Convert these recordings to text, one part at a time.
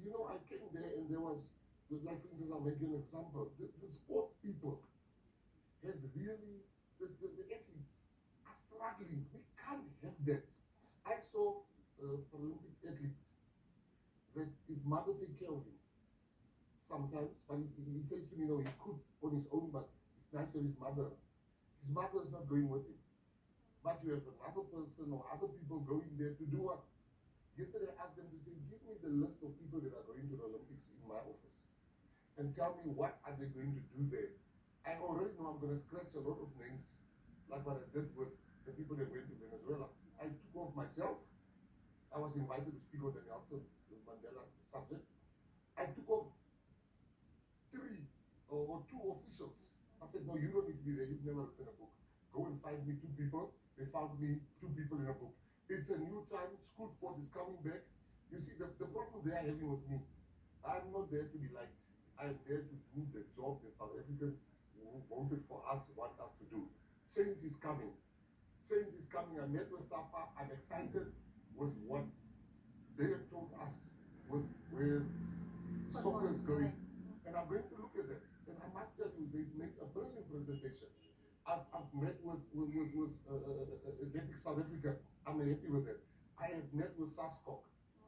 you know, I came there and there was, like for instance, I'll make you an example. The sport people has really, the athletes are struggling. We can't have that. I saw a Olympic athlete that his mother take care of him sometimes, but he says to me, no, he could on his own, but it's nice to his mother. His mother is not going with him. But you have another person or other people going there to do what? Yesterday I asked them to say, give me the list of people that are going to the Olympics in my office and tell me what are they going to do there. I already know I'm going to scratch a lot of names, like what I did with the people that went to Venezuela. I took off myself. I was invited to speak on the Nelson Mandela subject. I took off three or two officials. I said, no, you don't need to be there. You've never written a book. Go and find me two people. They found me two people in a book. It's a new time. School sport is coming back. You see, the problem they are having with me, I'm not there to be liked. I'm there to do the job that South Africans who voted for us want us to do. Change is coming. Change is coming. I met with Safa. I'm excited with what they have told us with where soccer is going. And I'm going to look at that. And I must tell you, they've made a brilliant presentation. I've met with Athletics South Africa. I'm happy with it. I have met with SASCOC.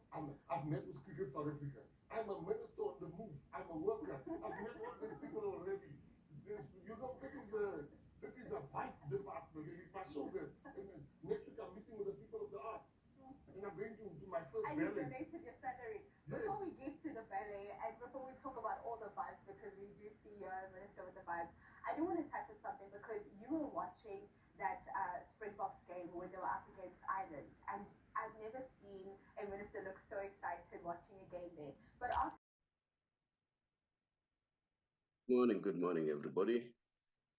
I've met with Cricket South Africa. I'm a minister on the move. I'm a worker. I've met all these people already. This is a fight department. You must show them. And then next week I'm meeting with the people of the art. And I'm going to my first and ballet. you donated your salary. Yes. Before we get to the ballet, and before we talk about all the vibes, because we do see your minister with the vibes, I do want to touch on something because you were watching that Springboks game when they were up against Ireland, and I've never seen a minister look so excited watching a game there. But after Good morning, everybody.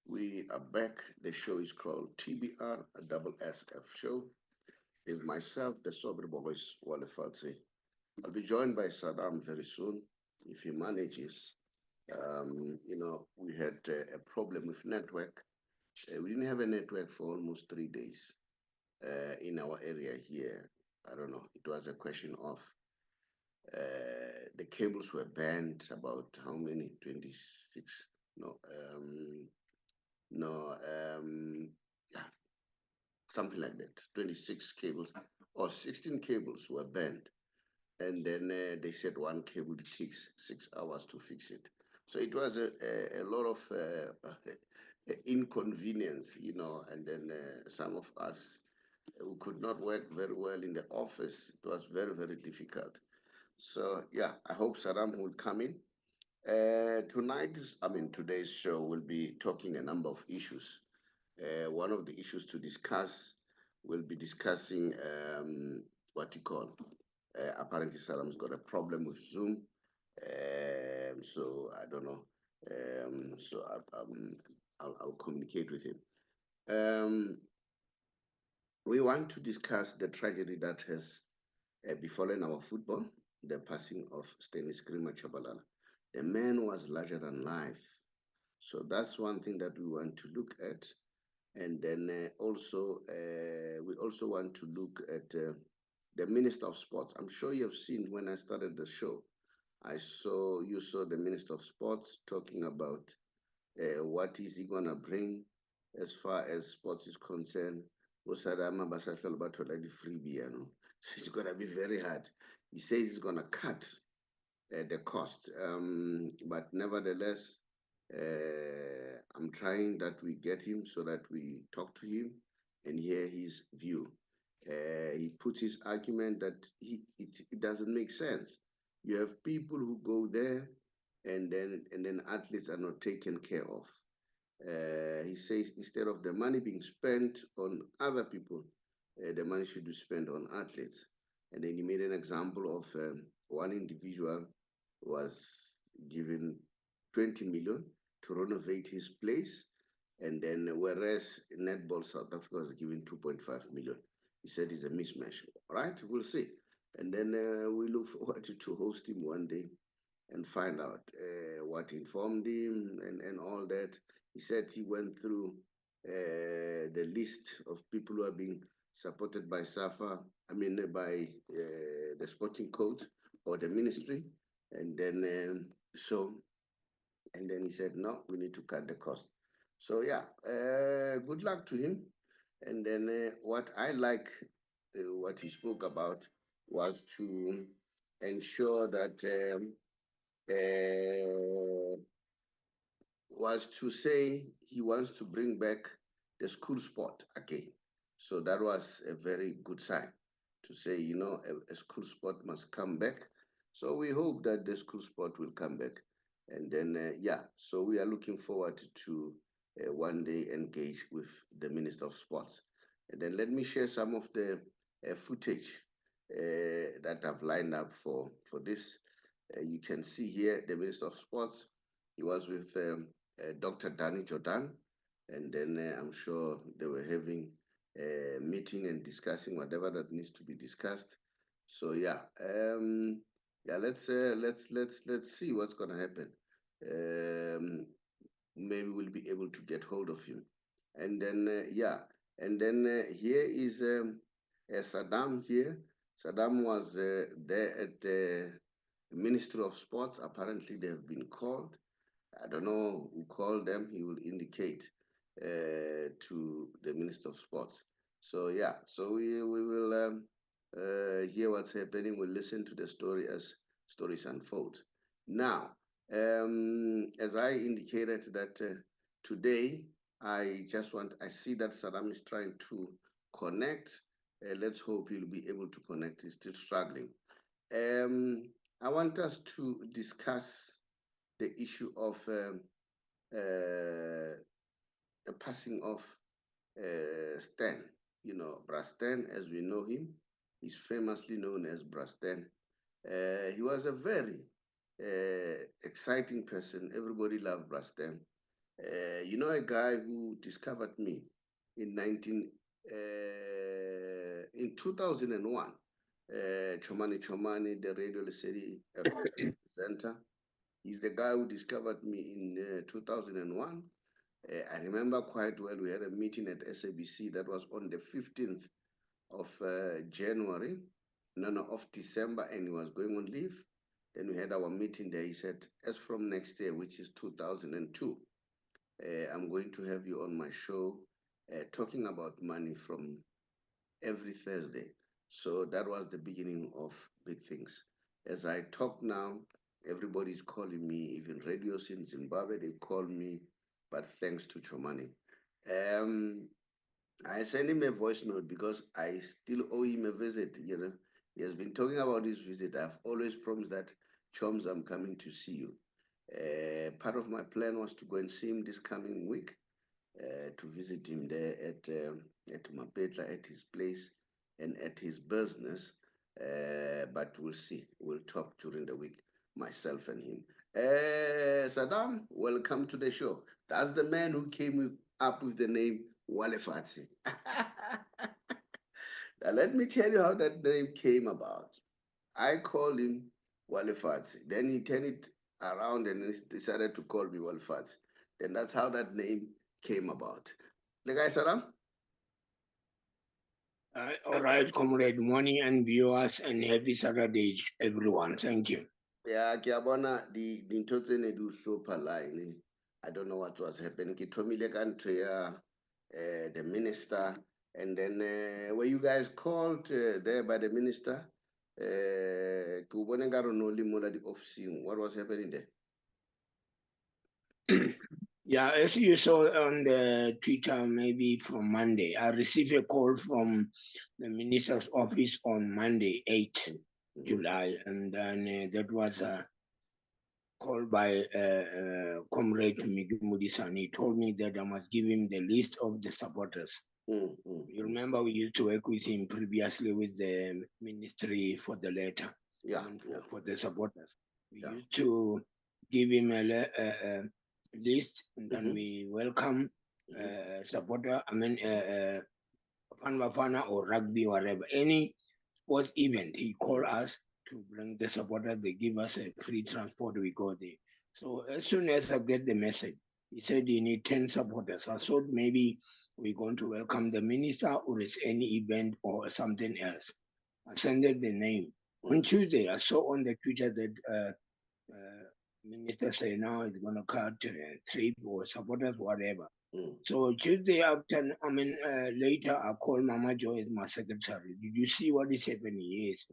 We are back. The show is called TBR SSF Show. It's myself, the Saubrey Boyz Walefatshe. I'll be joined by Saddam very soon, if he manages. We had a problem with network. We didn't have a network for almost 3 days in our area here. I don't know. It was a question of the cables were banned about how many? 26? No, no, yeah, something like that. 26 cables or 16 cables were banned. And then they said one cable takes 6 hours to fix it. So it was a lot of inconvenience, and then some of us who could not work very well in the office. It was very, very difficult. So yeah, I hope Saddam will come in. Today's show will be talking a number of issues. One of the issues to discuss will be discussing what you call. Apparently, Saddam's got a problem with Zoom, so I don't know. I'll communicate with him. We want to discuss the tragedy that has befallen our football, the passing of Stan Screamer Tshabalala. The man was larger than life. So that's one thing that we want to look at. And then we also want to look at the Minister of Sports. I'm sure you have seen when I started the show, you saw the Minister of Sports talking about what is he going to bring as far as sports is concerned. So it's going to be very hard. He says he's going to cut the cost. But nevertheless, I'm trying that we get him so that we talk to him and hear his view. He puts his argument that it doesn't make sense. You have people who go there and then athletes are not taken care of. He says instead of the money being spent on other people, the money should be spent on athletes. And then he made an example of one individual was given 20 million to renovate his place, and then whereas Netball South Africa was given 2.5 million. He said it's a mismatch. All right, we'll see. And then we look forward to host him one day and find out what informed him and all that. He said he went through the list of people who are being supported by SAFA, by the sporting coach or the ministry, And then and then he said, no, we need to cut the cost. So yeah, good luck to him. And then what I like, what he spoke about was to ensure that was to say he wants to bring back the school sport again. So that was a very good sign to say, you know, a school sport must come back. So we hope that the school sport will come back. And then, yeah, so we are looking forward to one day engage with the Minister of Sports. And then let me share some of the footage that I've lined up for this. You can see here the Minister of Sports. He was with Dr. Danny Jordan, and then I'm sure they were having a meeting and discussing whatever that needs to be discussed. So yeah, yeah, let's see what's gonna happen. Maybe we'll be able to get hold of him, and then yeah, and then here is Saddam here. Saddam was there at the Ministry of Sports. Apparently, they have been called. I don't know who called them. He will indicate to the Minister of Sports. So yeah, so we will hear what's happening. We'll listen to the story as stories unfold. Now, as I indicated that today, I see that Saddam is trying to connect. Let's hope he'll be able to connect. He's still struggling. I want us to discuss the issue of the passing of Stan. You know, Bra Stan, as we know him, is famously known as Bra Stan. He was a very exciting person. Everybody loved Bra Stan. You know, a guy who discovered me in in 2001. Chomani, the radio city presenter. He's the guy who discovered me in 2001. I remember quite well, we had a meeting at SABC that was on the 15th of January, of December, and he was going on leave. Then we had our meeting there. He said, as from next year, which is 2002, I'm going to have you on my show talking about money from every Thursday. So that was the beginning of big things. As I talk now, everybody's calling me, even radios in Zimbabwe, they call me, but thanks to Chomani. I sent him a voice note because I still owe him a visit, you know. He has been talking about his visit. I've always promised that, Choms, I'm coming to see you. Part of my plan was to go and see him this coming week, to visit him there at Mapetla, at his place and at his business. But we'll see. We'll talk during the week, myself and him. Saddam, welcome to the show. That's the man who came up with the name Walefatshe. Now, let me tell you how that name came about. I called him Walefatshe. Then he turned it around and he decided to call me Walefatshe. Then that's how that name came about. The guy, Saddam? All right, comrade, morning and viewers, and happy Saturday, everyone. Thank you. Yeah, Kiabona, the Ntotene do so line. I don't know what was happening. Kitomile country, the minister, and then were you guys called there by the minister? What was happening there? Yeah, as you saw on the Twitter, maybe from Monday, I received a call from the minister's office on Monday, 8th July, and then that was a call by Comrade Migi Mudisan. He told me that I must give him the list of the supporters. You remember we used to work with him previously with the ministry for the letter, for the supporters. We used to give him a list, and then we welcome supporter, Bafana or rugby, whatever. Any sports event, he called us to bring the supporters. They give us a free transport, we go there. So as soon as I get the message, he said you need 10 supporters. I thought maybe we're going to welcome the minister or it's any event or something else. I sent the name. On Tuesday, I saw on the Twitter that Minister say now it's going to cut 3 or supporters, whatever. Mm. So Tuesday after, later I called Mama Joy as my secretary. Did you see what is happening? Yes.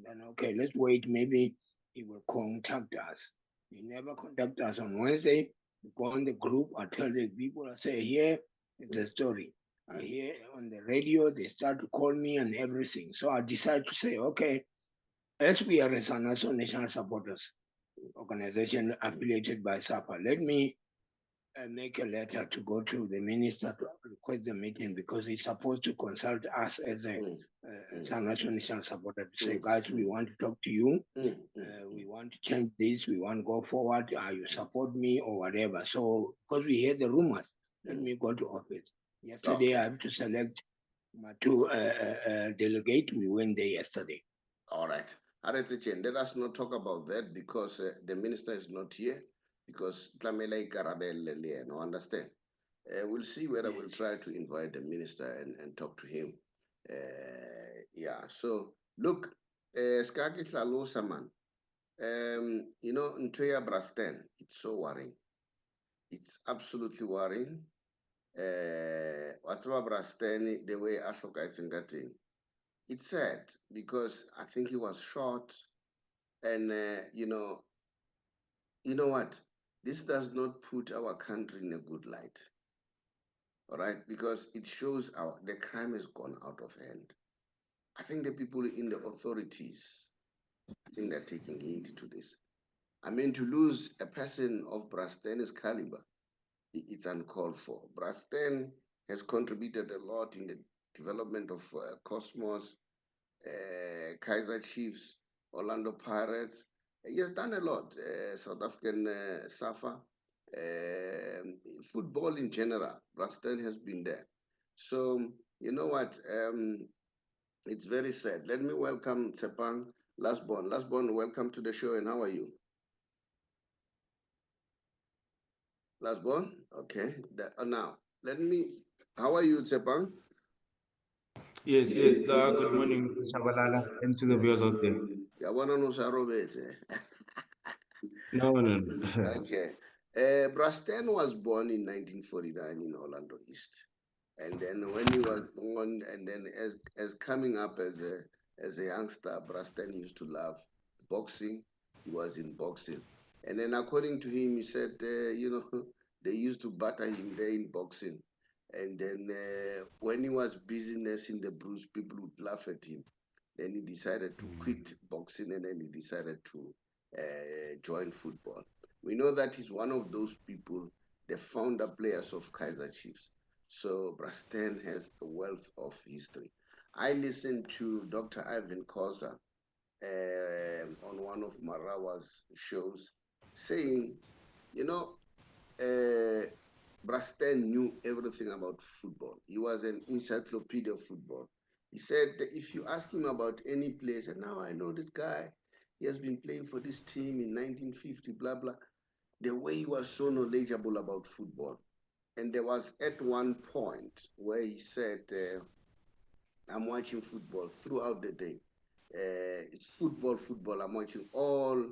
Then okay, let's wait. Maybe he will contact us. He never contact us on Wednesday. We go on the group. I tell the people. I say here is the story. I hear on the radio. They start to call me and everything. So I decide to say okay. As we are a national supporters organization affiliated by SAPA, let me make a letter to go to the minister to request the meeting because he's supposed to consult us as a national supporter to say, guys, we want to talk to you. We want to change this. We want to go forward. You support me or whatever. So because we hear the rumors, let me go to office. Yesterday, I have to select my 2 delegates. We went there yesterday. All right. Let us not talk about that because the minister is not here. Because Tlamela Karabel, no understand. We'll see whether we'll try to invite the minister and talk to him. Yeah. So look, Skaki Slalosa man. You know, Ntoya Bra Stan, it's so worrying. It's absolutely worrying. Whatever Bra Stan, the way Ashoka is getting. It's sad because I think he was shot, and you know what? This does not put our country in a good light. All right, because it shows the crime has gone out of hand. I think the people in the authorities, I think they're taking heed to this. I mean, to lose a person of Bra Stan's caliber, it's uncalled for. Bra Stan has contributed a lot in the development of Cosmos, Kaiser Chiefs, Orlando Pirates. He has done a lot. South African SAFA, football in general. Bra Stan has been there. So, you know what? It's very sad. Let me welcome Tshepo Lasbon. Lasbon, welcome to the show, and how are you? Lasbon? Okay. Now, how are you, Tshepo? Yes, good morning, Mr. Tshabalala, and to the viewers out there. No. Okay. Bra Stan was born in 1949 in Orlando East. And then when he was born, and then as coming up as a youngster, Bra Stan used to love boxing. He was in boxing. And then according to him, he said, they used to batter him there in boxing. And then when he was busy nursing the bruise, people would laugh at him. Then he decided to quit boxing, and then he decided to join football. We know that he's one of those people, the founder players of Kaiser Chiefs. So Bra Stan has a wealth of history. I listened to Dr. Ivan Khoza on one of Marawa's shows saying, Bra Stan knew everything about football. He was an encyclopedia of football. He said that if you ask him about any place, and now I know this guy, he has been playing for this team in 1950, blah, blah. The way he was so knowledgeable about football. And there was at one point where he said, I'm watching football throughout the day. It's football. I'm watching all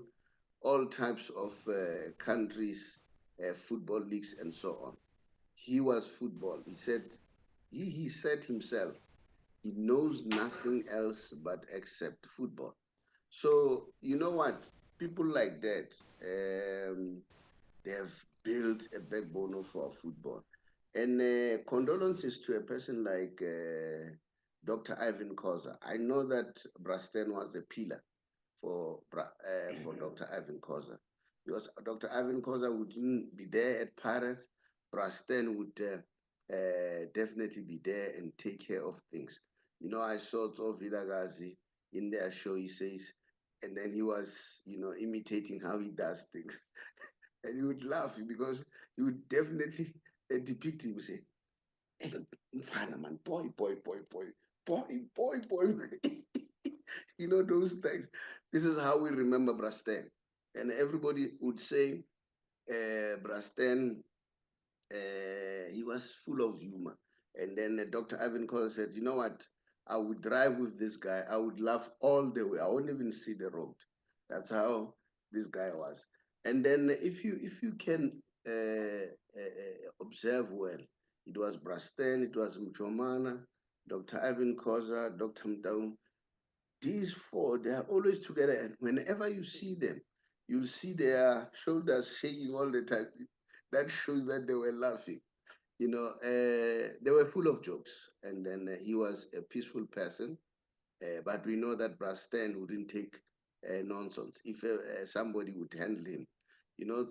types of countries, football leagues, and so on. He was football. He said, he said himself, he knows nothing else but except football. So you know what? People like that, they have built a backbone for football. And condolences to a person like Dr. Ivan Khoza. I know that Bra Stan was a pillar for Dr. Ivan Khoza. Because Dr. Ivan Khoza wouldn't be there at Pirates, Bra Stan would definitely be there and take care of things. You know, I saw Vilagazi in their show, he says, and then he was, imitating how he does things. And he would laugh because he would definitely depict him, say, hey, man, boy. You know, those things. This is how we remember Bra Stan. And everybody would say, Bra Stan, he was full of humor. And then Dr. Ivan Khoza said, you know what? I would drive with this guy. I would laugh all the way. I won't even see the road. That's how this guy was. And then if you can observe well, it was Bra Stan, it was Mchomana, Dr. Ivan Khoza, Dr. Mdaum. These four, they are always together, and whenever you see them, you'll see their shoulders shaking all the time. That shows that they were laughing. They were full of jokes, and then he was a peaceful person. But we know that Bra Stan wouldn't take nonsense. If somebody would handle him,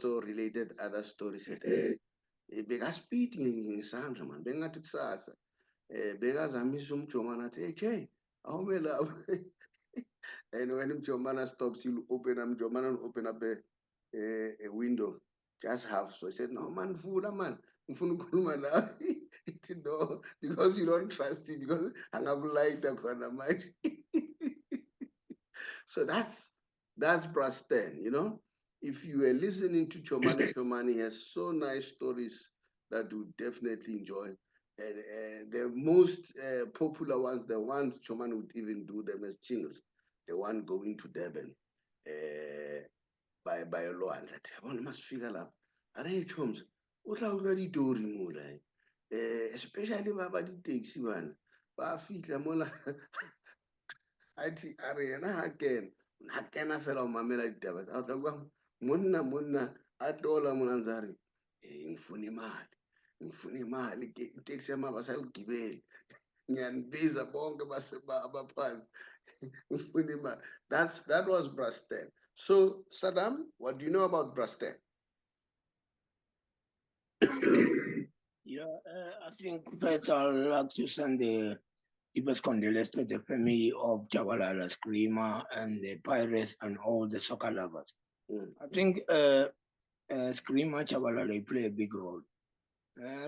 so related other stories. Bekaspiti ngesandla man, bengathi kusasa bekazamisa umjomana athi hey awume lapha. And when Mjomana stops, he'll open up. Mjomana will open up a window, just half. So he said, "No man, fula man, ngifuna ukukhuluma nawe." No, because you don't trust him, because angakulayita khona manje. So that's Bra Stan, If you are listening to Chomani, he has so nice stories that you definitely enjoy. And the most popular ones, the ones Chomani would even do them as jingles. The one going to Durban by a law, and that one must figure out. Are Choms, what are we doing? Especially about the taxi one. Ba fitla mola athi are yena ha kena fela o mamela ditaba a tla kwa monna a tola mona ntsare ngifuna imali ke itaxi yami abasaligibeli ngiyanibiza bonke abaphansi ngifuna imali. That was Bra Stan. So Saddam, what do you know about Bra Stan? Yeah, I think first I'd like to send the deepest condolences to the family of Tshepo Screamer and the Pirates and all the soccer lovers. I think Screamer Tshabalala play a big role.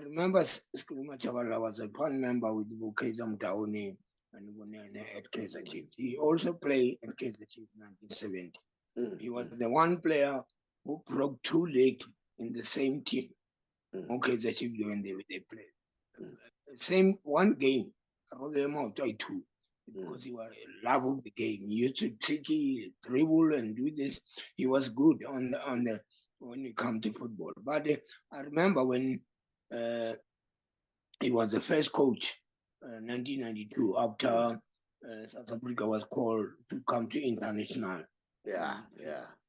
Remember, Screamer Tshabalala was a fun member with Bukeza Mtaoni and at Kaizer Chiefs. He also played at Kaizer Chiefs in 1970. He was the one player who broke 2 legs in the same team. Okay, the Chiefs when they played. Same one game, I wrote them out 2 because he was a love of the game. He used to tricky, dribble, and do this. He was good on the when it come to football. But I remember when he was the first coach, 1992, after South Africa was called to come to international. Yeah.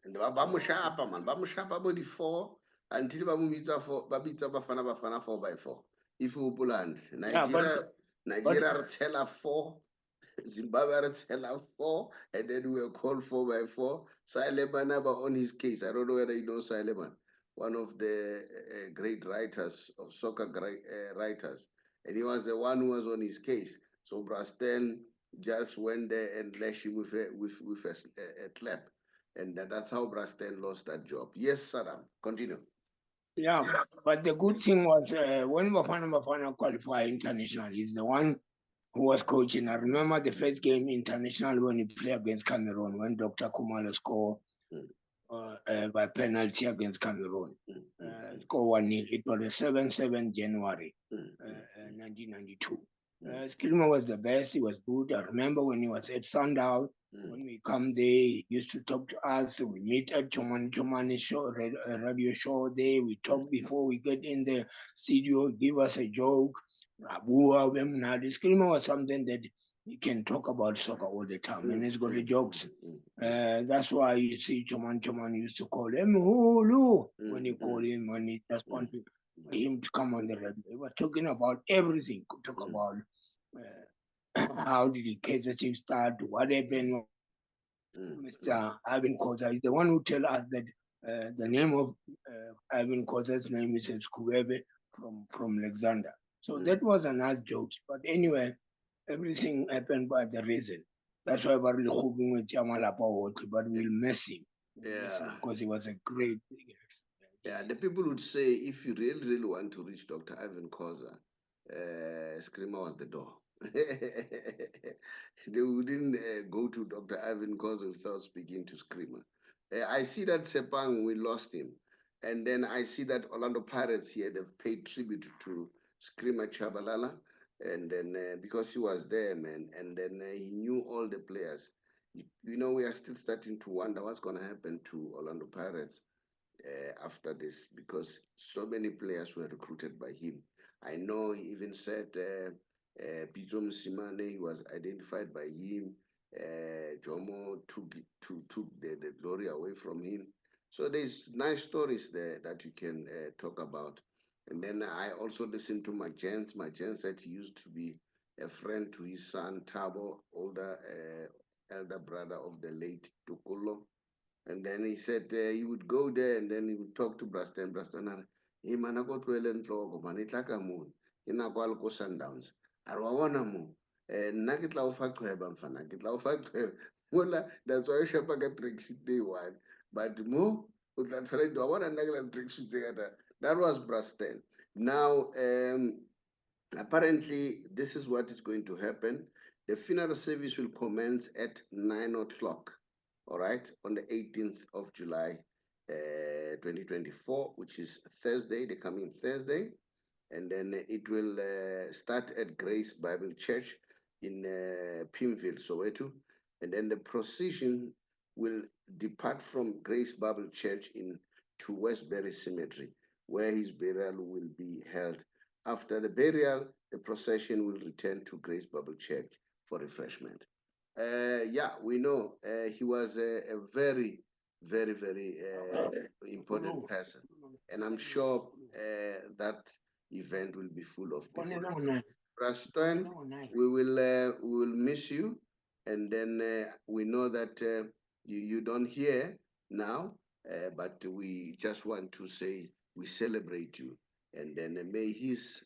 And bamushapa man, bamushapa body 4 until babitsa bafana 4x4. If you Poland, Nigeria tell 4, Zimbabwe tell 4, and then we were called 4x4. Saileman on his case. I don't know whether you know Saileman, one of the great writers of soccer writers, and he was the one who was on his case. So Bra Stan just went there and lashed him with a clap. And that's how Bra Stan lost that job. Yes, Saddam, continue. Yeah, but the good thing was when Bafana qualified international, he's the one who was coaching. I remember the first game international when he played against Cameroon, when Dr. Kumalo scored by penalty against Cameroon. Score 1-0. It was the 7-7 January 1992. Screamer was the best. He was good. I remember when he was at Sundown, when we come there, he used to talk to us. We meet at Chomani show, radio show there. We talk before we get in the studio, give us a joke. Screamer was something that he can talk about soccer all the time, and he's got the jokes. That's why you see Choman used to call him Hulu when you call him, when he just want him to come on the radio. He was talking about everything. Talk about how did the Kaizer Chiefs start, what happened. Mr. Ivan Khoza is the one who tell us that the name of Ivan Khoza's name is Kgole from Alexander. So that was a nice joke. But anyway, everything happened by the reason. That's why we're hoping with Yamalapa, but we'll miss him. Because he was a great. Yeah, the people would say if you really want to reach Dr. Ivan Khoza, Screamer was the door. They wouldn't go to Dr. Ivan Khoza without speaking to Screamer. I see that Sepang, we lost him. And then I see that Orlando Pirates here, they've paid tribute to Screamer Tshabalala. And then because he was there, man, and then he knew all the players. You know, we are still starting to wonder what's going to happen to Orlando Pirates after this, because so many players were recruited by him. I know he even said Pito Msimane, he was identified by him. Jomo took the glory away from him. So there's nice stories there that you can talk about. And then I also listened to Majens. Majens said he used to be a friend to his son Tabo, elder brother of the late Tukolo. And then he said he would go there and then he would talk to Bra Stan. Bra Stan, hey man, I got well and talk, man. It's like a moon. In a go Sundowns. Arwana mo. Nna ke tla o fa qhweba mfana. Ke tla o fa qhweba. Mola, that's why Shapa got tricks day one. But mo, o tla tshwara di wa bona nna ke la tricks that was Bra Stan. Now, apparently, this is what is going to happen. The funeral service will commence at 9 o'clock, all right, on the 18th of July, 2024, which is Thursday, the coming Thursday. And then it will start at Grace Bible Church in Pimville, Soweto. And then the procession will depart from Grace Bible Church to Westbury Cemetery, where his burial will be held. After the burial, the procession will return to Grace Bible Church for refreshment. Yeah, we know he was a very, very, very important person. And I'm sure that event will be full of people. Bra Stan, we will miss you. And then we know that you don't hear now, but we just want to say we celebrate you. And then may his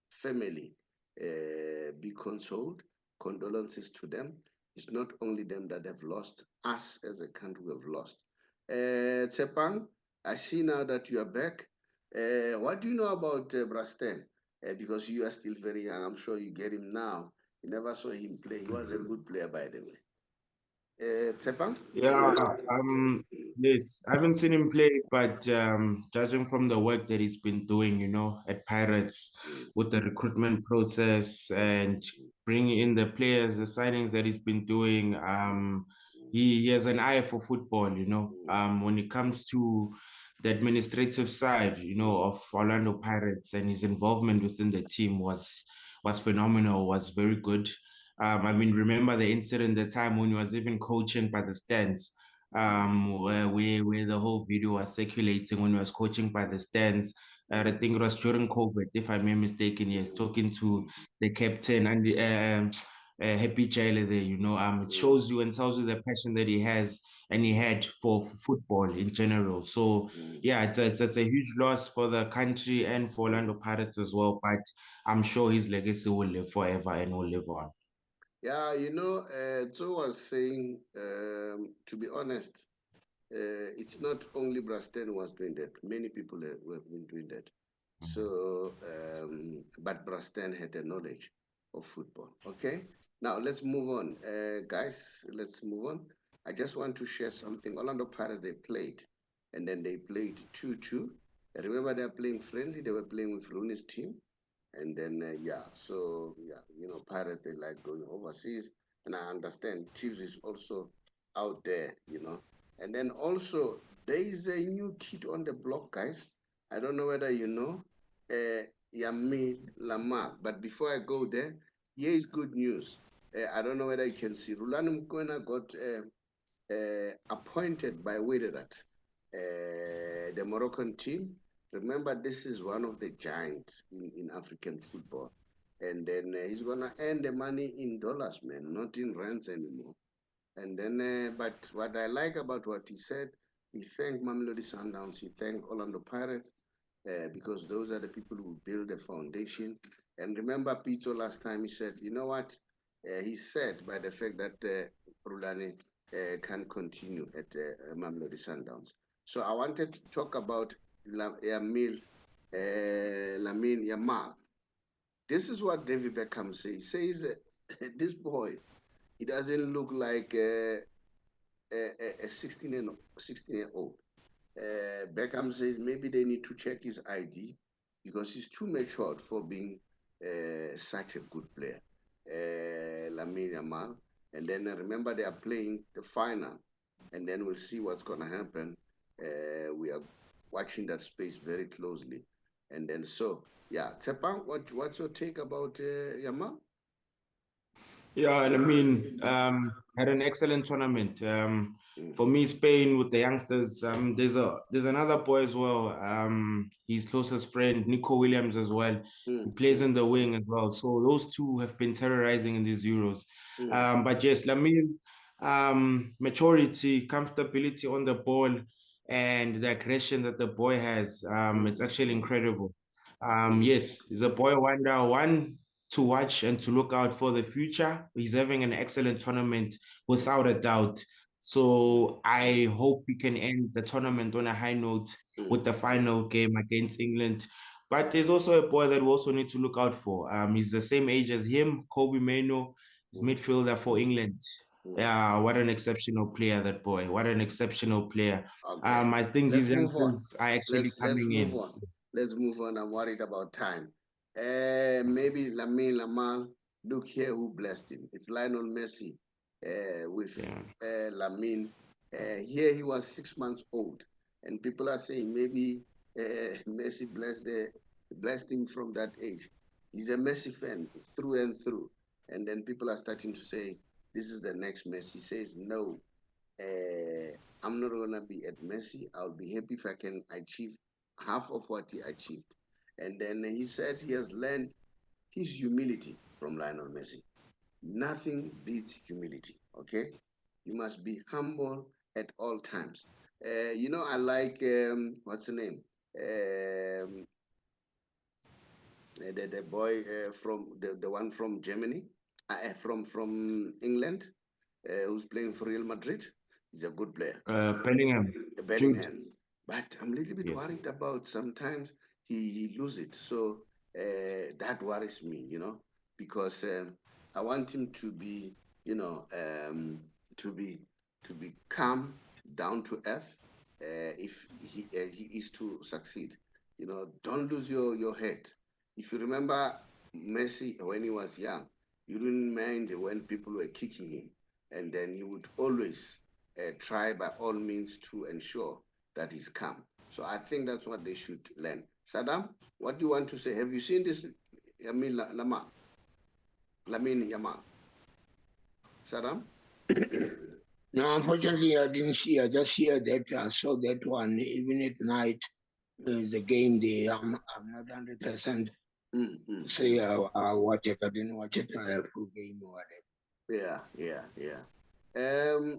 family be consoled. Condolences to them. It's not only them that have lost, us as a country have lost. Tshepo, I see now that you are back. What do you know about Bra Stan? Because you are still very young. I'm sure you get him now. You never saw him play. He was a good player, by the way. Tshepo? Yeah, yes, I haven't seen him play, but judging from the work that he's been doing, at Pirates with the recruitment process and bringing in the players, the signings that he's been doing, he has an eye for football, when it comes to the administrative side, of Orlando Pirates, and his involvement within the team was phenomenal, was very good. I mean, remember the incident, the time when he was even coaching by the stands, where the whole video was circulating when he was coaching by the stands. I think it was during COVID, if I'm not mistaken. Yes, talking to the captain and Happy Jailer there. It shows you and tells you the passion that he has and he had for football in general. So yeah, it's a huge loss for the country and for Orlando Pirates as well. But I'm sure his legacy will live forever and will live on. Yeah, Joe was saying, to be honest, it's not only Bra Stan who was doing that. Many people have been doing that. So, but Bra Stan had the knowledge of football. Okay, now let's move on. Guys, let's move on. I just want to share something. Orlando Pirates, they played, and then they played 2-2. I remember they're playing friendly. They were playing with Rooney's team. And then, Pirates, they like going overseas. And I understand Chiefs is also out there, And then also, there is a new kid on the block, guys. I don't know whether you know, Yamil Lamar. But before I go there, here is good news. I don't know whether you can see. Rulani Mkwena got appointed by Wydad, the Moroccan team. Remember, this is one of the giants in African football. And then he's going to earn the money in dollars, man, not in rands anymore. And then, but what I like about what he said, he thanked Mamelodi Sundowns, he thanked Orlando Pirates, because those are the people who build the foundation. And remember, Pito last time he said, you know what? He's sad by the fact that Rulani can continue at Mamelodi Sundowns. So I wanted to talk about Lamine Yamal. This is what David Beckham says. He says, this boy, he doesn't look like a 16-year-old. Beckham says maybe they need to check his ID because he's too matured for being such a good player. Lamine Yamal. And then remember, they are playing the final, and then we'll see what's going to happen. We are watching that space very closely. And then, so, yeah, Tshepo, what's your take about Yamal? Yeah, I mean, had an excellent tournament. For me, Spain with the youngsters, there's another boy as well. His closest friend, Nico Williams as well. He plays in the wing as well. So those two have been terrorizing in these Euros. But yes, Lamine, maturity, comfortability on the ball, and the aggression that the boy has, it's actually incredible. Yes, he's a boy wonder, one to watch and to look out for the future. He's having an excellent tournament without a doubt. So I hope we can end the tournament on a high note with the final game against England. But there's also a boy that we also need to look out for. He's the same age as him, Kobe Mainoo, he's midfielder for England. Yeah, what an exceptional player, that boy. What an exceptional player. Okay. I think Let's these move on. youngsters are actually coming in. Let's move on. I'm worried about time. Maybe Lamine Yamal. Look here who blessed him. It's Lionel Messi with Lamine. Here he was 6 months old. And people are saying maybe Messi blessed him from that age. He's a Messi fan through and through. And then people are starting to say, this is the next Messi. He says, no, I'm not going to be at Messi. I'll be happy if I can achieve half of what he achieved. And then he said he has learned his humility from Lionel Messi. Nothing beats humility, okay? You must be humble at all times. You know, I like, what's the name? The boy from the one from Germany, from England, who's playing for Real Madrid. He's a good player. Bellingham. But I'm a little bit worried about sometimes he lose it. So that worries me, you know, because I want him to be, you know, to be calm, down to earth. If he is to succeed, you know, don't lose your head. If you remember Messi when he was young, you didn't mind when people were kicking him, and then he would always try by all means to ensure that he's calm. So I think that's what they should learn. Saddam, what do you want to say? Have you seen this? Lamine Yamal. Saddam? No, unfortunately, I didn't see. I just hear that. I saw that one even at night. The game there. I'm not 100% say I watch it. I didn't watch it full game or whatever. Yeah.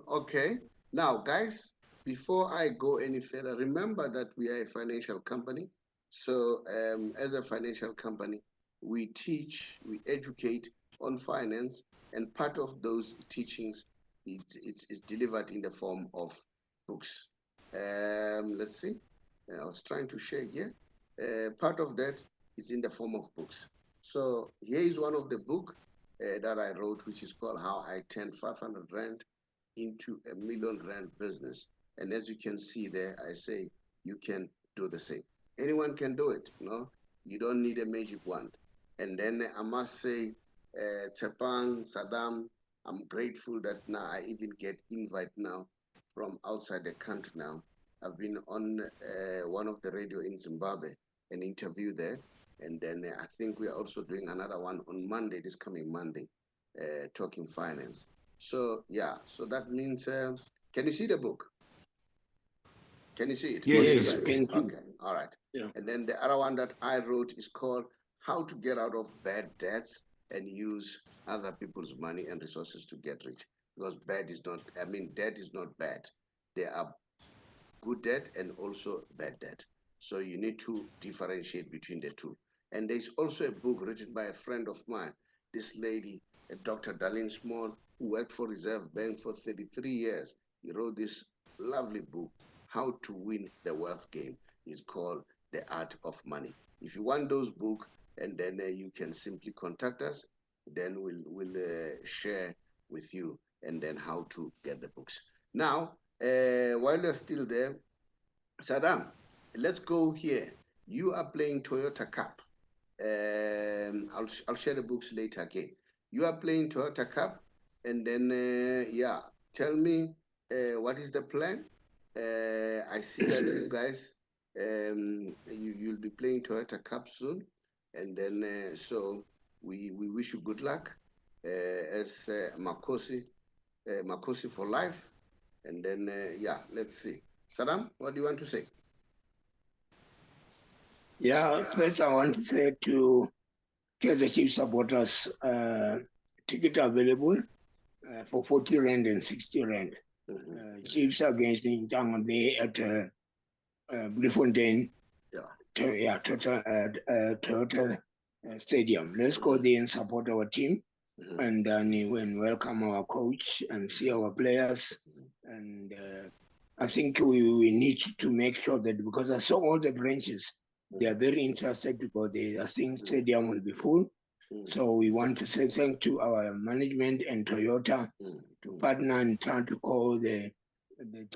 Okay. Now, guys, before I go any further, remember that we are a financial company. So, as a financial company, we teach, we educate on finance, and part of those teachings it's delivered in the form of books. Let's see. I was trying to share here. Part of that is in the form of books. So here is one of the book that I wrote, which is called How I Turned 500 Rand into a Million Rand Business. And as you can see there, I say you can do the same. Anyone can do it, you know? You don't need a magic wand. And then I must say, Tshepo, Saddam, I'm grateful that now I even get invite now from outside the country now. I've been on one of the radio in Zimbabwe, an interview there. And then I think we are also doing another one on Monday, this coming Monday, talking finance. So, yeah, so that means, can you see the book? Can you see it? Yes. Okay, all right. Yeah. And then the other one that I wrote is called How to Get Out of Bad Debts and Use Other People's Money and Resources to Get Rich. Because debt is not bad. There are good debt and also bad debt. So you need to differentiate between the two. And there's also a book written by a friend of mine, this lady, Dr. Darlene Small, who worked for Reserve Bank for 33 years. He wrote this lovely book, How to Win the Wealth Game. It's called The Art of Money. If you want those books, and then you can simply contact us, then we'll share with you and then how to get the books. Now, while you're still there, Saddam, let's go here. You are playing Toyota Cup. I'll share the books later again. You are playing Toyota Cup. And then, yeah, tell me what is the plan? I see that you guys, you'll be playing Toyota Cup soon. And then, so we wish you good luck as Makosi for life. And then, yeah, let's see. Saddam, what do you want to say? Yeah, first I want to say to the Chief supporters, ticket available for 40 Rand and 60 Rand. Chiefs against Ntanga Bay at Bloemfontein. Toyota Stadium. Let's go there and support our team, and then welcome our coach and see our players. And I think we need to make sure that, because I saw all the branches, they are very interested to go there. I think stadium will be full. So we want to say thank to our management and Toyota to partner and try to call the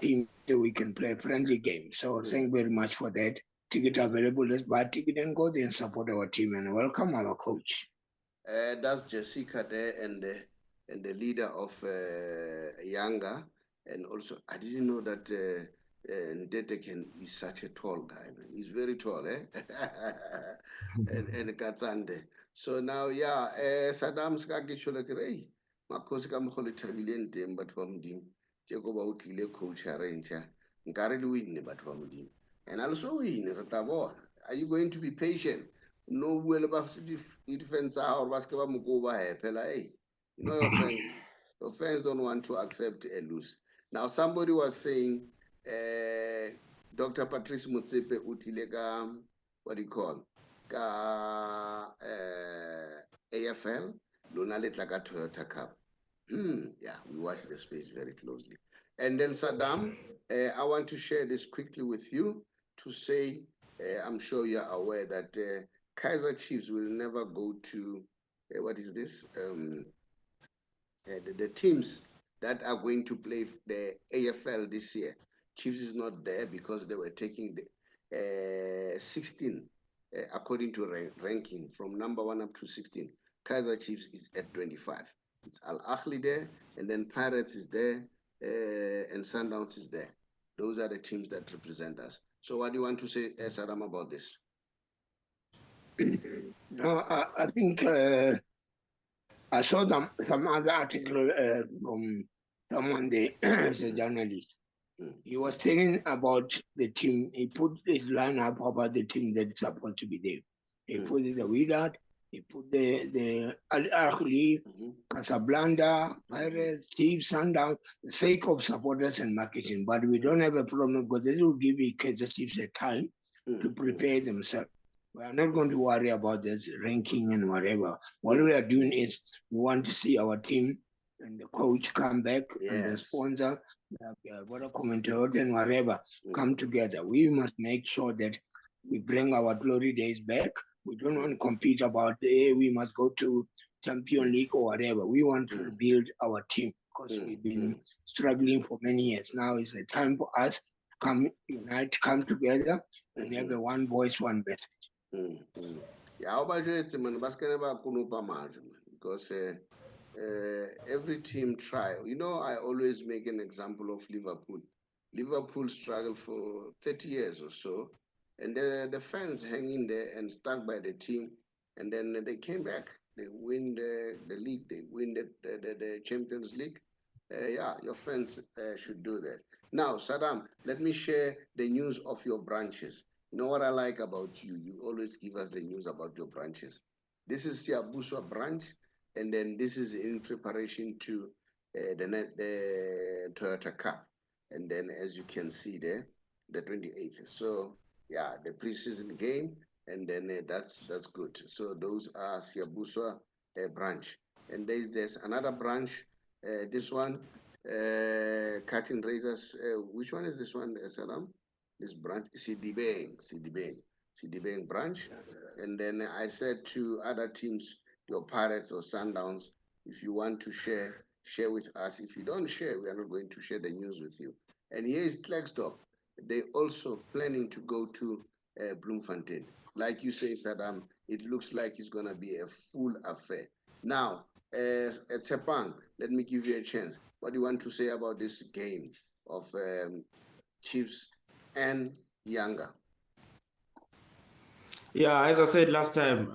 team so we can play a friendly game. So thank you very much for that. Ticket available, let's buy ticket and go there and support our team and welcome our coach. That's Jessica there and the leader of Yanga. And also, I didn't know that Ndeteken is such a tall guy, man. He's very tall, eh? and Katsande. So now, yeah, Saddam Skakishola Kirei, Makoska Moholi Tabilien Dem, but from Dim, Jacoba Ukile coach Arrange, Nkari win, but from Dim. And also win, Ratavon. Are you going to be patient? No, well, about defense or basketball Mukova, hey. You know, your fans don't want to accept a lose. Now, somebody was saying, Dr. Patrice Motsepe Utilega, what do you call? AFL, Lunalet Laga Toyota Cup. Yeah, we watch the space very closely. And then Saddam, I want to share this quickly with you to say, I'm sure you're aware that Kaiser Chiefs will never go to, what is this? The teams that are going to play the AFL this year. Chiefs is not there because they were taking the 16 according to ranking from number 1 up to 16. Kaiser Chiefs is at 25. It's Al Ahly there, and then Pirates is there, and Sundowns is there. Those are the teams that represent us. So what do you want to say, Saddam, about this? No, I think I saw some other article from someone there, as a journalist. He was telling about the team. He put his lineup about the team that's supposed to be there. He put the Wydad, he put the Al Ahly, Casablanca, Pirates, Chiefs, Sundown, the sake of supporters and marketing. But we don't have a problem because this will give the Kaizer Chiefs a time to prepare themselves. We are not going to worry about this ranking and whatever. What we are doing is we want to see our team and the coach come back and the sponsor, what a commentator and whatever, come together. We must make sure that we bring our glory days back. We don't want to compete about, hey, we must go to Champion League or whatever. We want to rebuild our team because we've been struggling for many years. Now is the time for us to come unite, come together, and have a one voice, one message. Yeah, how about you, man? Because every team try. You know, I always make an example of Liverpool. Liverpool struggled for 30 years or so, and the fans hang in there and stuck by the team, and then they came back. They win the league. They win the Champions League. Yeah, your fans should do that. Now, Saddam, let me share the news of your branches. You know what I like about you? You always give us the news about your branches. This is Siabuswa branch, and then this is in preparation to the Toyota Cup. And then, as you can see there, the 28th. So, yeah, the preseason game, and then that's good. So those are Siabuswa branch. And there's another branch, this one, cutting razors. Which one is this one, Saddam? This branch, CDBang branch. And then I said to other teams, your Pirates or Sundowns, if you want to share with us. If you don't share, we are not going to share the news with you. And here is Klerksdorp. They also planning to go to Bloemfontein. Like you say, Saddam, it looks like it's going to be a full affair. Now, Tshepo, let me give you a chance. What do you want to say about this game of Chiefs and Yanga? Yeah, as I said last time,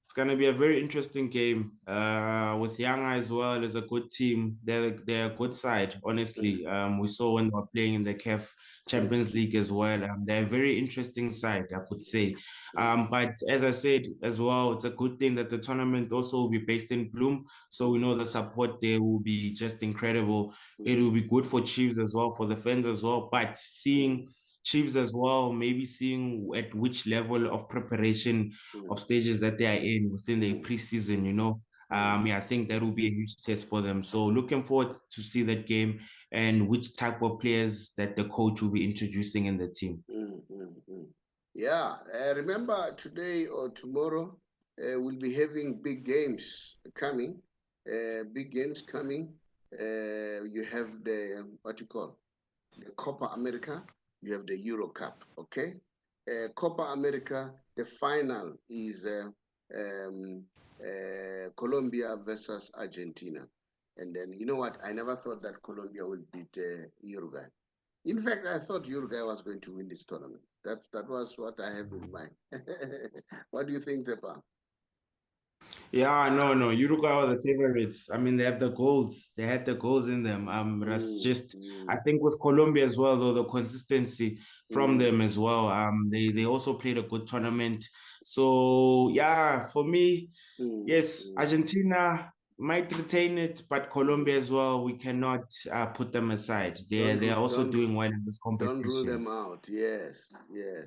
it's gonna be a very interesting game. With Yanga as well as a good team. They're a good side, honestly. We saw when they were playing in the CAF Champions League as well. They're a very interesting side, I could say. But as I said as well, it's a good thing that the tournament also will be based in Bloom. So we know the support there will be just incredible. It will be good for Chiefs as well, for the fans as well. But seeing Chiefs as well, maybe seeing at which level of preparation of stages that they are in within the preseason, yeah, I think that will be a huge test for them. So looking forward to see that game and which type of players that the coach will be introducing in the team. Yeah, remember today or tomorrow, we'll be having big games coming. You have the, what you call, the Copa America, you have the Euro Cup, okay? Copa America, the final is Colombia versus Argentina. And then, you know what? I never thought that Colombia would beat Uruguay. In fact, I thought Uruguay was going to win this tournament. That was what I have in mind. What do you think, Tshepo? Yeah, no. Uruguay are the favorites. I mean, they have the goals. They had the goals in them. That's just, I think with Colombia as well, though, the consistency from them as well. They also played a good tournament. So yeah, for me, yes, Argentina might retain it, but Colombia as well, we cannot put them aside. They are also doing well in this competition. Don't rule them out. Yes. Yeah.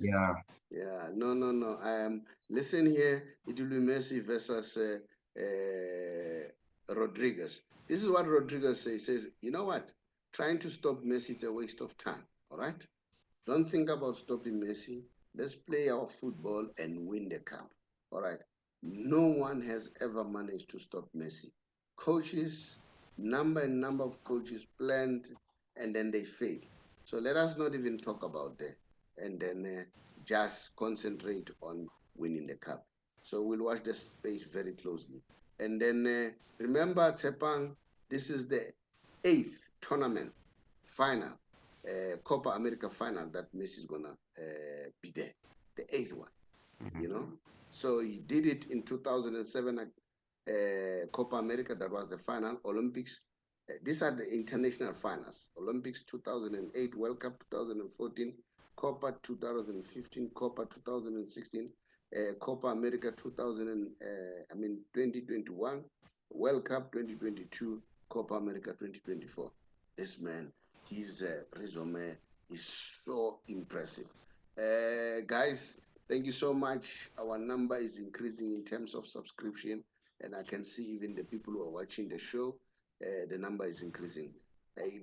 Yeah. No. Listen here. It will be Messi versus Rodriguez. This is what Rodriguez says. He says, you know what? Trying to stop Messi is a waste of time. All right. Don't think about stopping Messi. Let's play our football and win the cup. All right. No one has ever managed to stop Messi. Coaches, number of coaches planned, and then they fail. So let us not even talk about that, and then just concentrate on winning the cup. So we'll watch the space very closely. And then remember, Tshepo, this is the 8th tournament final, Copa America final that Messi is gonna be there, the 8th one. So he did it in 2007 Copa America, that was the final. Olympics, these are the international finals. Olympics 2008, World Cup 2014, Copa 2015, Copa 2016, Copa America 2021, World Cup 2022, Copa America 2024. This man, his resume is so impressive. Guys, thank you so much. Our number is increasing in terms of subscription, and I can see even the people who are watching the show, the number is increasing.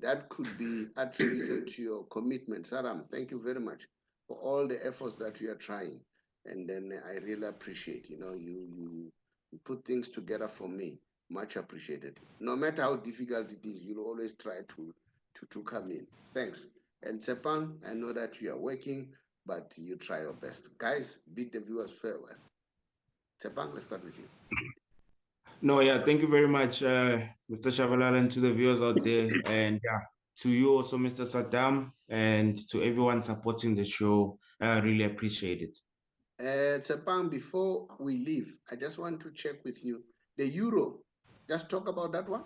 That could be attributed to your commitment. Saddam, thank you very much for all the efforts that you are trying. And then I really appreciate, you put things together for me. Much appreciated. No matter how difficult it is, you'll always try to come in. Thanks. And Tshepo, I know that you are working, but you try your best. Guys, bid the viewers farewell. Tshepo, let's start with you. No, yeah, thank you very much, Mr. Tshabalala, and to the viewers out there. And yeah, to you also, Mr. Saddam, and to everyone supporting the show. I really appreciate it. Tshepo, before we leave, I just want to check with you. The Euro, just talk about that one.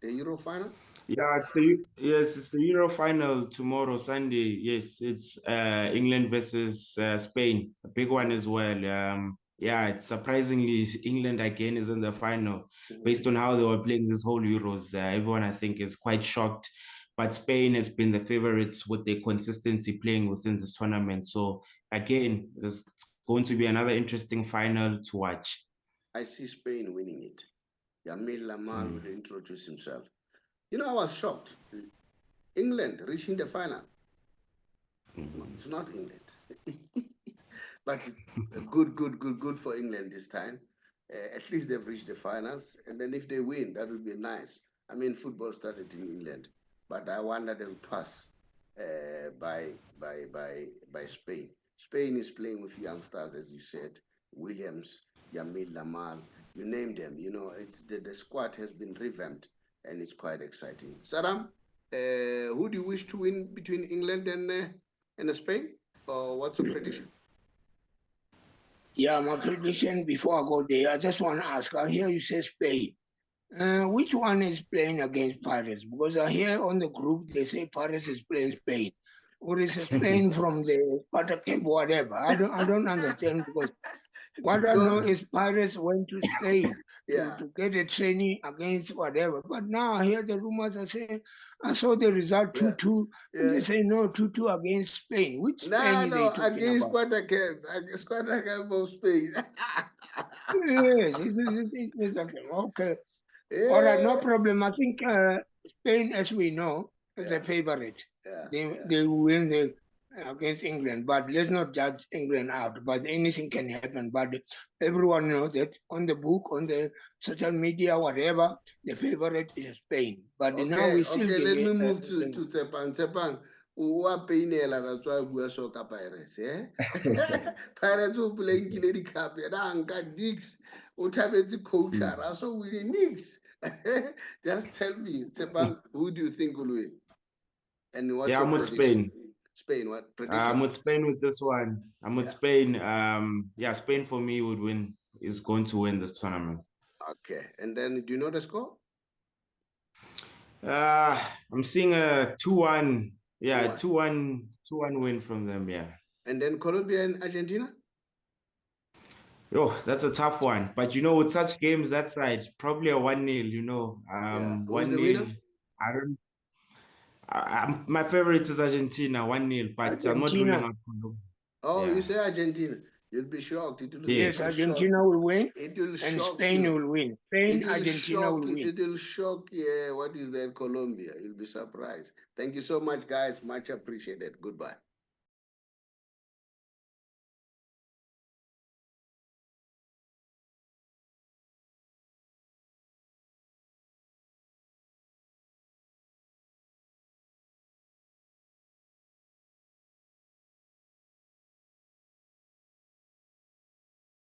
The Euro final? Yeah, it's the Euro final tomorrow, Sunday. Yes, it's England versus Spain, a big one as well. Yeah, it's surprisingly England again is in the final, based on how they were playing this whole Euros. Everyone I think is quite shocked, but Spain has been the favorites with their consistency playing within this tournament. So again, it's going to be another interesting final to watch. I see Spain winning it. Yamil Lamar will introduce himself. I was shocked. England reaching the final. No, it's not England. But good for England this time. At least they've reached the finals. And then if they win, that would be nice. I mean, football started in England, but I wonder they'll pass by Spain. Spain is playing with youngsters, as you said, Williams, Yamil Lamar, You named them. You know, it's the squad has been revamped, and it's quite exciting. Saddam, who do you wish to win between England and Spain? Or what's your prediction? Yeah, my prediction before I go there, I just want to ask. I hear you say Spain. Which one is playing against Pirates? Because I hear on the group they say Pirates is playing Spain, or is it Spain from the Sparta camp, whatever. I don't understand because what I know is Pirates went to Spain Yeah. to get a training against whatever. But now I hear the rumors are saying, I saw the result 2-2, and they say no, 2-2 against Spain. Which Spain No, are they no, talking against about? Sparta camp of Spain. Yes, it's okay. Okay. All right, no problem. I think Spain, as we know, is a favorite. They will win against England, but let's not judge England out. But anything can happen. But everyone knows that on the book, on the social media, whatever, the favorite is Spain. But now we still let me move to England. Tshepo. Tshepo, wa painela that's why we are soccer Pirates, eh? Pirates will play Kgole Cup. Nka Dix, utabetsi coach ara so winning Nix. Just tell me, Tshepo, who do you think will win? And what's Yeah, your I'm with prediction? Spain. Spain, what prediction? I'm with Spain with this one. I'm with Spain. Yeah, Spain for me would win. Is going to win this tournament. Okay, and then do you know the score? I'm seeing a 2-1. Yeah, 2-1 win from them. Yeah. And then Colombia and Argentina? Oh, that's a tough one. But you know, with such games that side, probably a 1-0, you know. Who's the winner? 1-0. I don't my favorite is Argentina, 1-0, but Argentina. I'm not ruling out Colombia. Oh, you say Argentina. You'll be shocked. Yes, Argentina will win. It will and shock Spain you. will win. Spain, Argentina will win. It will shock you. What is that? Colombia. You'll be surprised. Thank you so much, guys. Much appreciated. Goodbye.